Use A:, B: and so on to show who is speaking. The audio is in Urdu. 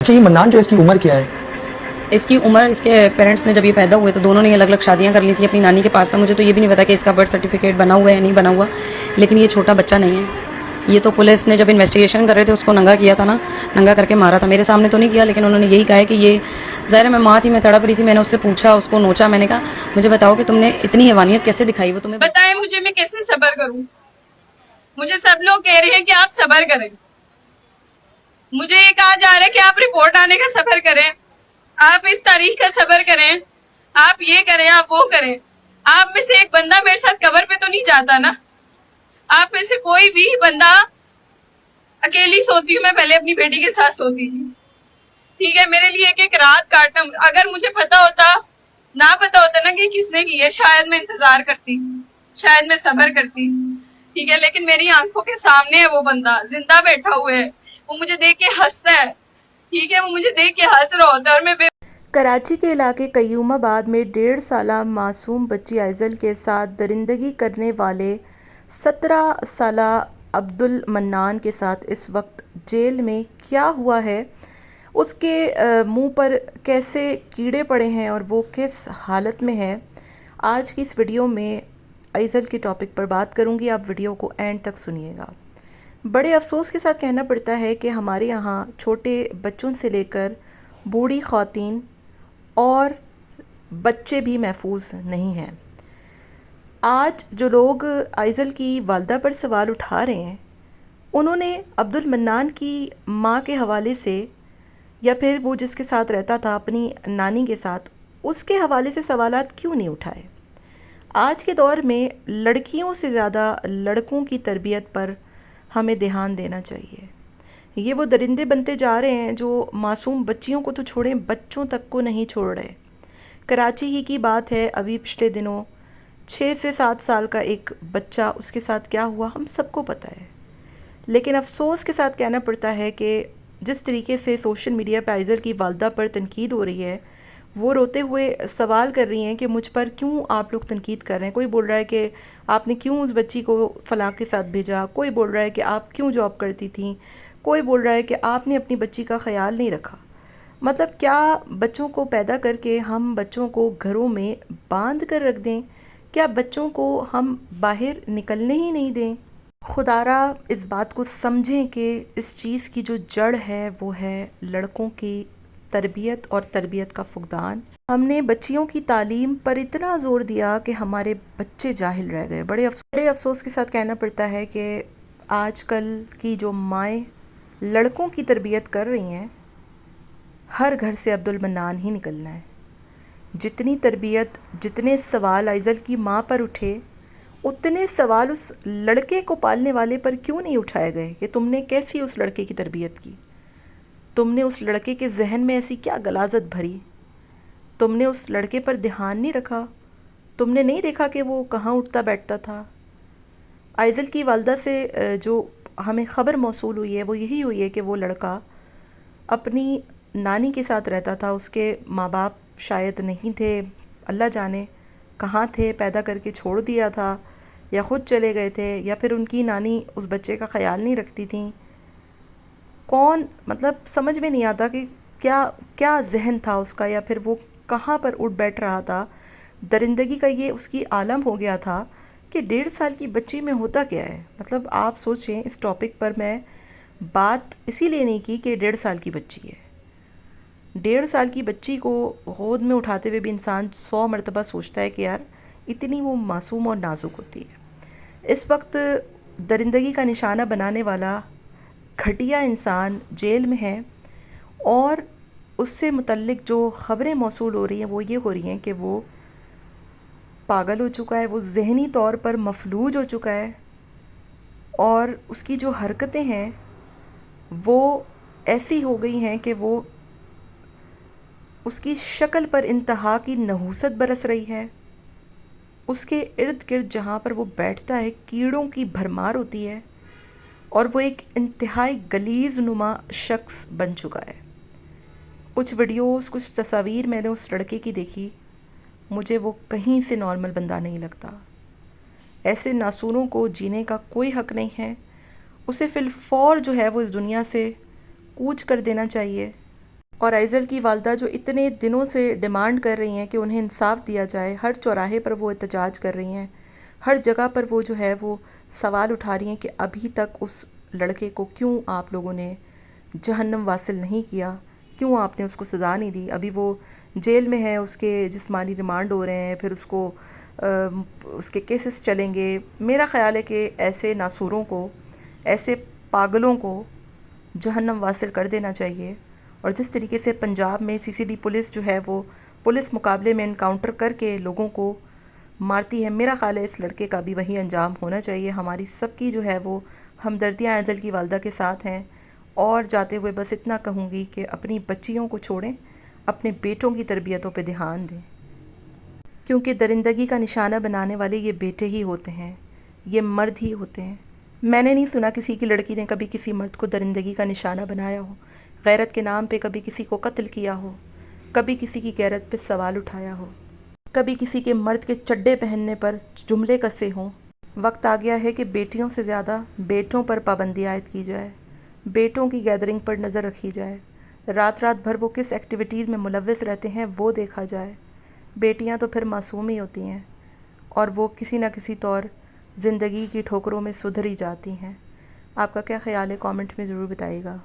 A: اچھا یہ منان جو اس کی عمر کیا ہے؟
B: اس کی عمر اس کے پیرنٹس نے جب یہ پیدا ہوئے تو دونوں نے الگ الگ شادیاں کر لی تھی اپنی نانی کے پاس تھا. مجھے تو یہ بھی نہیں پتا کہ اس کا برتھ سرٹیفکیٹ بنا ہوا ہے یا نہیں بنا ہوا, لیکن یہ چھوٹا بچہ نہیں ہے. یہ تو پولیس نے جب انویسٹیگیشن کر رہے تھے اس کو ننگا کیا تھا نا, ننگا کر کے مارا تھا. میرے سامنے تو نہیں کیا, لیکن انہوں نے یہی کہا ہے کہ یہ ظاہر ہے میں ماں تھی, میں تڑپ رہی تھی. میں نے اس سے پوچھا, اس کو نوچا, میں نے کہا مجھے بتاؤ کہ تم نے اتنی حیوانیت کیسے دکھائی. وہ تمہیں
C: بتائیں مجھے, میں کیسے صبر کروں؟ مجھے سب لوگ کہہ رہے ہیں کہ آپ صبر کریں. مجھے یہ کہا جا رہا ہے کہ آپ رپورٹ آنے کا صبر کریں, آپ اس تاریخ کا صبر کریں, آپ یہ کریں, آپ وہ کریں. آپ میں سے ایک بندہ میرے ساتھ قبر پہ تو نہیں جاتا نا. آپ میں سے کوئی بھی بندہ, اکیلی سوتی ہوں میں, پہلے اپنی بیٹی کے ساتھ سوتی تھی. ٹھیک ہے, میرے لیے ایک ایک رات کاٹنا, اگر مجھے پتا ہوتا, نہ پتا ہوتا نا کہ کس نے کی ہے, شاید میں انتظار کرتی, شاید میں صبر کرتی. ٹھیک ہے, لیکن میری آنکھوں کے سامنے ہے وہ بندہ زندہ بیٹھا ہوا ہے. وہ مجھے دیکھ کے ہنستا ہے. ٹھیک ہے, وہ مجھے دیکھ کے ہنس رہا ہوتا ہے. اور میں
D: کراچی کے علاقے قیوم آباد میں 1.5 سالہ معصوم بچی آئزل کے ساتھ درندگی کرنے والے 17 سالہ عبد المنان کے ساتھ اس وقت جیل میں کیا ہوا ہے, اس کے منہ پر کیسے کیڑے پڑے ہیں اور وہ کس حالت میں ہے, آج کی اس ویڈیو میں آئزل کے ٹاپک پر بات کروں گی. آپ ویڈیو کو اینڈ تک سنیے گا. بڑے افسوس کے ساتھ کہنا پڑتا ہے کہ ہمارے یہاں چھوٹے بچوں سے لے کر بوڑھی خواتین اور بچے بھی محفوظ نہیں ہیں. آج جو لوگ آئزل کی والدہ پر سوال اٹھا رہے ہیں, انہوں نے عبد المنان کی ماں کے حوالے سے, یا پھر وہ جس کے ساتھ رہتا تھا اپنی نانی کے ساتھ, اس کے حوالے سے سوالات کیوں نہیں اٹھائے. آج کے دور میں لڑکیوں سے زیادہ لڑکوں کی تربیت پر ہمیں دھیان دینا چاہیے. یہ وہ درندے بنتے جا رہے ہیں جو معصوم بچیوں کو تو چھوڑیں, بچوں تک کو نہیں چھوڑ رہے. کراچی ہی کی بات ہے, ابھی پچھلے دنوں 6 سے 7 سال کا ایک بچہ, اس کے ساتھ کیا ہوا ہم سب کو پتہ ہے. لیکن افسوس کے ساتھ کہنا پڑتا ہے کہ جس طریقے سے سوشل میڈیا پہ آئزل کی والدہ پر تنقید ہو رہی ہے, وہ روتے ہوئے سوال کر رہی ہیں کہ مجھ پر کیوں آپ لوگ تنقید کر رہے ہیں. کوئی بول رہا ہے کہ آپ نے کیوں اس بچی کو فلاں کے ساتھ بھیجا, کوئی بول رہا ہے کہ آپ کیوں جاب کرتی تھیں, کوئی بول رہا ہے کہ آپ نے اپنی بچی کا خیال نہیں رکھا. مطلب کیا بچوں کو پیدا کر کے ہم بچوں کو گھروں میں باندھ کر رکھ دیں؟ کیا بچوں کو ہم باہر نکلنے ہی نہیں دیں؟ خدا را اس بات کو سمجھیں کہ اس چیز کی جو جڑ ہے وہ ہے لڑکوں کی تربیت اور تربیت کا فقدان. ہم نے بچیوں کی تعلیم پر اتنا زور دیا کہ ہمارے بچے جاہل رہ گئے. بڑے افسوس کے ساتھ کہنا پڑتا ہے کہ آج کل کی جو مائیں لڑکوں کی تربیت کر رہی ہیں, ہر گھر سے عبد المنان ہی نکلنا ہے. جتنی تربیت, جتنے سوال آئزل کی ماں پر اٹھے, اتنے سوال اس لڑکے کو پالنے والے پر کیوں نہیں اٹھائے گئے کہ تم نے کیسی اس لڑکے کی تربیت کی, تم نے اس لڑکے کے ذہن میں ایسی کیا غلاظت بھری, تم نے اس لڑکے پر دھیان نہیں رکھا, تم نے نہیں دیکھا کہ وہ کہاں اٹھتا بیٹھتا تھا. آئزل کی والدہ سے جو ہمیں خبر موصول ہوئی ہے وہ یہی ہوئی ہے کہ وہ لڑکا اپنی نانی کے ساتھ رہتا تھا. اس کے ماں باپ شاید نہیں تھے, اللہ جانے کہاں تھے, پیدا کر کے چھوڑ دیا تھا, یا خود چلے گئے تھے, یا پھر ان کی نانی اس بچے کا خیال نہیں رکھتی تھیں. کون, مطلب سمجھ میں نہیں آتا کہ کیا ذہن تھا اس کا, یا پھر وہ کہاں پر اٹھ بیٹھ رہا تھا. درندگی کا یہ اس کی عالم ہو گیا تھا کہ 1.5 سال کی بچی میں ہوتا کیا ہے. مطلب آپ سوچیں, اس ٹاپک پر میں بات اسی لیے نہیں کی کہ 1.5 سال کی بچی ہے. 1.5 سال کی بچی کو گود میں اٹھاتے ہوئے بھی انسان 100 مرتبہ سوچتا ہے کہ یار اتنی وہ معصوم اور نازک ہوتی ہے. اس وقت درندگی کا نشانہ بنانے والا گھٹیا انسان جیل میں ہے, اور اس سے متعلق جو خبریں موصول ہو رہی ہیں وہ یہ ہو رہی ہیں کہ وہ پاگل ہو چکا ہے, وہ ذہنی طور پر مفلوج ہو چکا ہے, اور اس کی جو حرکتیں ہیں وہ ایسی ہو گئی ہیں کہ وہ اس کی شکل پر انتہا کی نحوست برس رہی ہے. اس کے ارد گرد جہاں پر وہ بیٹھتا ہے کیڑوں کی بھرمار ہوتی ہے, اور وہ ایک انتہائی غلیظ نما شخص بن چکا ہے. کچھ ویڈیوز, کچھ تصاویر میں نے اس لڑکے کی دیکھی, مجھے وہ کہیں سے نارمل بندہ نہیں لگتا. ایسے ناسوروں کو جینے کا کوئی حق نہیں ہے. اسے فی الفور جو ہے وہ اس دنیا سے کوچ کر دینا چاہیے. اور ایزل کی والدہ جو اتنے دنوں سے ڈیمانڈ کر رہی ہیں کہ انہیں انصاف دیا جائے، ہر چوراہے پر وہ احتجاج کر رہی ہیں، ہر جگہ پر وہ جو ہے وہ سوال اٹھا رہی ہیں کہ ابھی تک اس لڑکے کو کیوں آپ لوگوں نے جہنم واصل نہیں کیا، کیوں آپ نے اس کو سزا نہیں دی. ابھی وہ جیل میں ہے، اس کے جسمانی ریمانڈ ہو رہے ہیں، پھر اس کو اس کے کیسز چلیں گے. میرا خیال ہے کہ ایسے ناسوروں کو، ایسے پاگلوں کو جہنم واصل کر دینا چاہیے. اور جس طریقے سے پنجاب میں سی سی ڈی پولیس جو ہے وہ پولیس مقابلے میں انکاؤنٹر کر کے لوگوں کو مارتی ہے، میرا خیال ہے اس لڑکے کا بھی وہی انجام ہونا چاہیے. ہماری سب کی جو ہے وہ ہمدردیاں ایزل کی والدہ کے ساتھ ہیں. اور جاتے ہوئے بس اتنا کہوں گی کہ اپنی بچیوں کو چھوڑیں، اپنے بیٹوں کی تربیتوں پہ دھیان دیں، کیونکہ درندگی کا نشانہ بنانے والے یہ بیٹے ہی ہوتے ہیں، یہ مرد ہی ہوتے ہیں. میں نے نہیں سنا کسی کی لڑکی نے کبھی کسی مرد کو درندگی کا نشانہ بنایا ہو، غیرت کے نام پہ کبھی کسی کو قتل کیا ہو، کبھی کسی کی غیرت پہ سوال اٹھایا ہو، کبھی کسی کے مرد کے چڈے پہننے پر جملے کسے ہوں. وقت آ گیا ہے کہ بیٹیوں سے زیادہ بیٹوں پر پابندی عائد کی جائے، بیٹوں کی گیدرنگ پر نظر رکھی جائے، رات رات بھر وہ کس ایکٹیویٹیز میں ملوث رہتے ہیں وہ دیکھا جائے. بیٹیاں تو پھر معصوم ہی ہوتی ہیں اور وہ کسی نہ کسی طور زندگی کی ٹھوکروں میں سدھر ہی جاتی ہیں. آپ کا کیا خیال ہے؟ کامنٹ میں ضرور بتائیے گا.